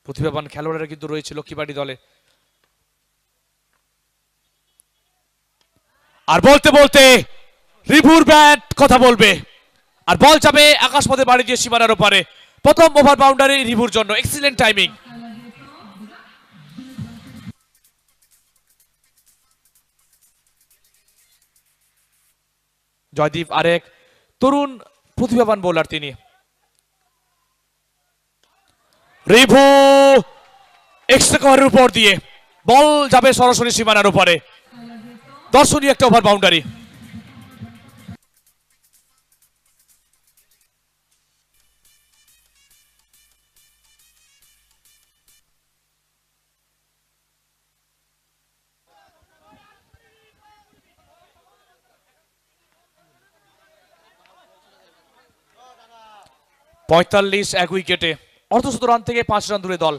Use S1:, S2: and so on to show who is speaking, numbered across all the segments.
S1: প্রতিভাবান খেলোয়াড়রা কিন্তু রয়েছে লক্ষ্মীবাড়ি দলে। আর বলতে বলতে রিভুর ব্যাট কথা বলবে, আর বল যাবে আকাশপথে বাড়ি দিয়ে সীমানার ওপারে। প্রথম ওভার বাউন্ডারি রিভুর জন্য, এক্সিলেন্ট টাইমিং। জয়দীপ আরেক তরুণ প্রতিভাবান বোলার তিনি। রিভু এক্সট্রা কভারের উপর দিয়ে বল যাবে সরাসরি সীমানার উপরে। দর্শনীয় একটা ওভার বাউন্ডারি। পঁয়তাল্লিশ এক উইকেটে, অর্ধশত রান থেকে 5 রান দূরে দল।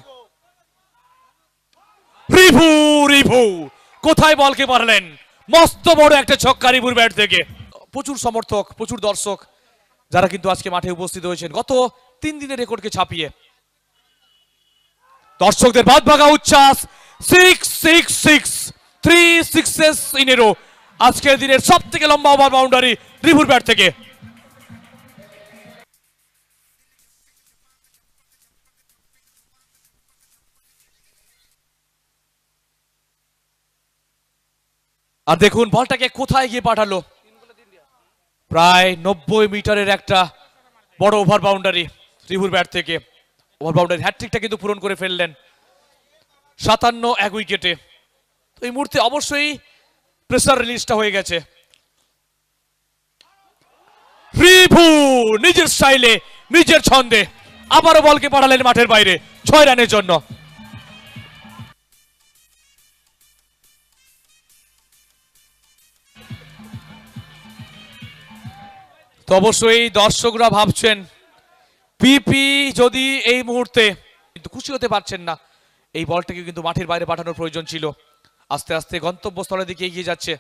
S1: রিভু রিভু কোথায় বলকে পারলেন, মস্ত বড় একটা ছক্কা রিভুর ব্যাট থেকে। প্রচুর সমর্থক, প্রচুর দর্শক যারা কিন্তু আজকে মাঠে উপস্থিত হয়েছেন গত 3 দিনের রেকর্ডকে ছাপিয়ে। দর্শকদের বাদ ভাগা উচ্ছ্বাস। 6 3 সিক্সেস ইন এ রো। আজকের দিনের সব থেকে লম্বা ওভার বাউন্ডারি রিভুর ব্যাট থেকে। আর দেখুন বলটাকে কোথায় গিয়ে পাঠালো, প্রায় 90 মিটারের একটা বড় ওভার বাউন্ডারি রিভুর ব্যাট থেকে। ওভার বাউন্ডারি হ্যাটট্রিকটা কিন্তু পূরণ করে ফেললেন 57 এক উইকেটে। তো এই মুহূর্তে অবশ্যই প্রেসার রিলিজটা হয়ে গেছে। রিভু নিজের স্টাইলে, নিজের ছন্দে আবারও বলকে পাঠালেন মাঠের বাইরে 6 রানের জন্য। তো অবশ্যই দর্শকরা ভাবছেন পিপি যদি এই মুহূর্তে কিন্তু খুশি হতে পারছেন না, এই বলটাকে কিন্তু মাঠের বাইরে পাঠানোর প্রয়োজন ছিল। আস্তে আস্তে গন্তব্যস্থলের দিকে এগিয়ে যাচ্ছে,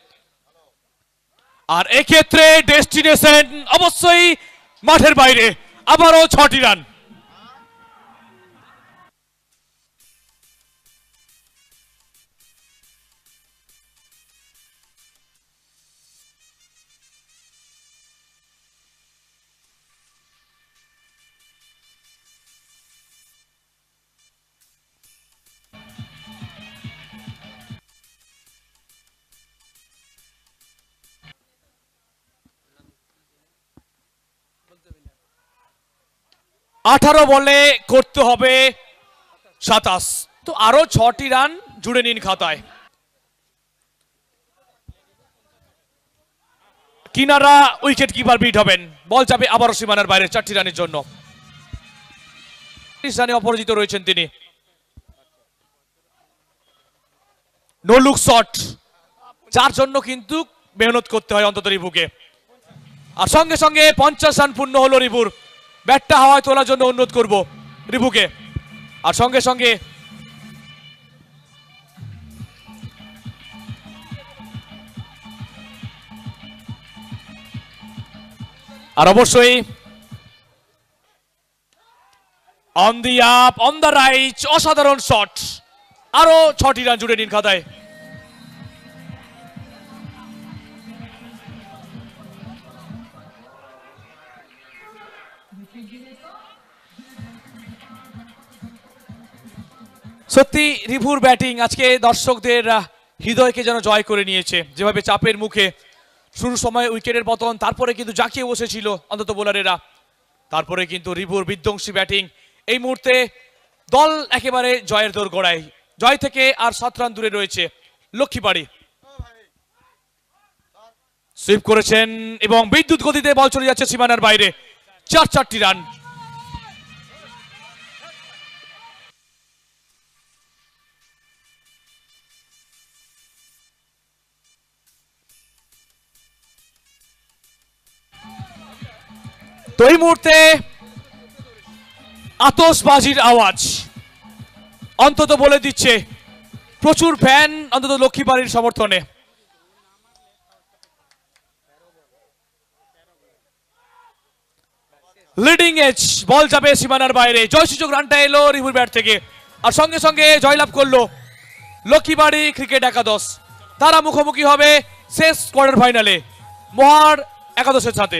S1: আর এক্ষেত্রে ডেস্টিনেশন অবশ্যই মাঠের বাইরে। আবারও 6টি রান। আঠারো বলে করতে হবে 27, তো আরো 6টি রান জুড়ে নিন খাতায়। কিনারা উইকেট কিপার বিট হবেন, বল যাবে আবারও সীমানার বাইরে 4টি রানের জন্য। 30 রানে অপরাজিত রয়েছেন তিনি। নো লুক শট, যার জন্য কিন্তু মেহনত করতে হয় অন্তত রিভুকে। আর সঙ্গে সঙ্গে 50 রান পূর্ণ হলো রিভুর। ব্যাটটা হাওয়ায় তোলার জন্য অনুরোধ করব রিভুকে। আর সঙ্গে সঙ্গে আর অবশ্যই on the up, on the right, অসাধারণ শট। আরো 6টি রান জুড়ে নিন খাতায়। সত্যি রিভুর ব্যাটিং আজকে দর্শকদের হৃদয়কে যেন জয় করে নিয়েছে। যেভাবে চাপের মুখে শুরুর সময় উইকেটের পতন, তারপরে কিন্তু জাঁকিয়ে বসেছিল অন্তত বোলারেরা, তারপরে কিন্তু রিভুর বিধ্বংসী ব্যাটিং। এই মুহূর্তে দল একেবারে জয়ের দোরগোড়ায়। জয় থেকে আর 7 রান দূরে রয়েছে লক্ষ্মীবাড়ি। সুইপ করেছেন এবং বিদ্যুৎ গতিতে বল চলে যাচ্ছে সীমানার বাইরে। 4টি রান। তো এই মুহূর্তে আতশবাজির আওয়াজ অন্তত বলে দিচ্ছে প্রচুর ফ্যান অন্তত লক্ষ্মীবাড়ির সমর্থনে। লিডিং এজ, বল যাবে সীমানার বাইরে। জয় সূচক রানটা এলো রিভুর ব্যাট থেকে। আর সঙ্গে সঙ্গে জয়লাভ করলো লক্ষ্মীবাড়ি ক্রিকেট একাদশ। তারা মুখোমুখি হবে শেষ কোয়ার্টার ফাইনালে মহার একাদশের সাথে।